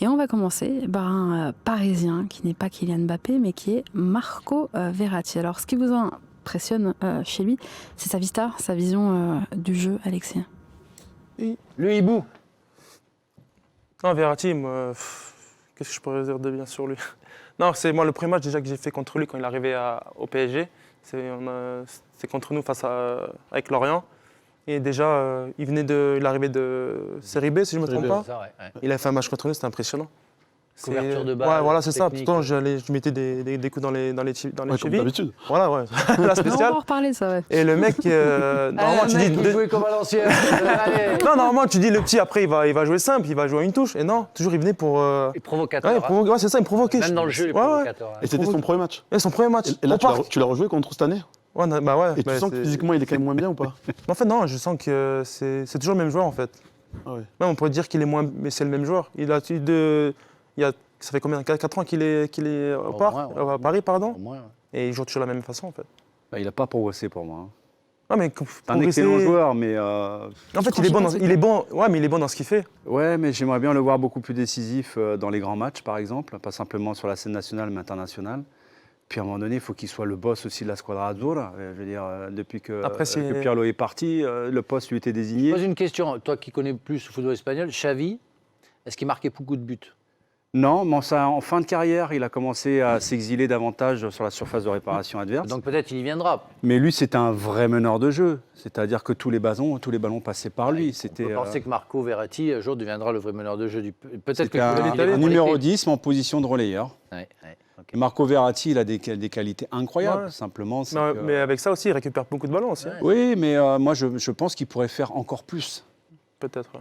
Et on va commencer par un Parisien qui n'est pas Kylian Mbappé, mais qui est Marco Verratti. Alors, ce qui vous impressionne chez lui, c'est sa vista, sa vision du jeu, Alexis. Le hibou. Non, Verratti, qu'est-ce que je pourrais dire de bien sur lui? Non, c'est moi le premier match déjà que j'ai fait contre lui quand il est arrivé au PSG. C'est contre nous avec Lorient. Et déjà, il arrivait de Série B, si je ne me trompe pas. Ça, ouais. Il a fait un match contre nous, c'était impressionnant. Couverture de balle. Ouais, voilà, c'est ça. Tout le technique. temps, je mettais des coups dans les Comme chevilles. d'habitude. Voilà, ouais. La On spéciale. va en reparler, ça, ouais. Et le mec, normalement, tu dis. Il jouait comme à l'ancienne. Allez. Non, normalement, tu dis le petit, après, il va jouer simple, il va jouer à une touche. Et non, toujours, il venait pour. Et provocateur. Ouais, c'est ça, il me provoquait. Même dans le jeu, il est Ouais, ouais. provocateur. Et c'était son premier match. Et son premier match. Et là, Au parc. tu l'as rejoué contre cette année. Ouais, bah ouais. Et tu sens que physiquement, il est quand même moins bien ou pas? En fait, non, je sens que c'est toujours le même joueur, en fait. Ah ouais. Même on pourrait dire qu'il est moins, mais c'est le même joueur. Ça fait combien? 4 ans qu'il est au parc, moins, ouais. à Paris, pardon. Au moins, ouais. Et il joue toujours de la même façon, en fait. Bah, il n'a pas progressé pour moi. Ah, mais C'est un excellent joueur, mais En fait, il est bon. Ouais, mais il est bon dans ce qu'il fait. ouais, mais j'aimerais bien le voir beaucoup plus décisif dans les grands matchs, par exemple, pas simplement sur la scène nationale, mais internationale. Puis à un moment donné, il faut qu'il soit le boss aussi de la Squadra Azzurra. Je veux dire, depuis que Pirlo est parti, le poste lui était désigné. Pose une question, toi qui connais plus le football espagnol, Xavi, est-ce qu'il marquait beaucoup de buts? Non, mais en fin de carrière, il a commencé à s'exiler davantage sur la surface de réparation adverse. Donc peut-être il y viendra. Mais lui, c'était un vrai meneur de jeu. C'est-à-dire que tous les ballons passaient par lui. On peut penser que Marco Verratti, un jour, deviendra le vrai meneur de jeu du... Peut-être que un numéro 10, mais en position de relayeur. Ouais, okay. Et Marco Verratti, il a des qualités incroyables. Ouais. Simplement, c'est Non, que... mais avec ça aussi, il récupère beaucoup de ballons aussi. Ouais. Hein. Oui, mais moi, je pense qu'il pourrait faire encore plus. Peut-être. Ouais.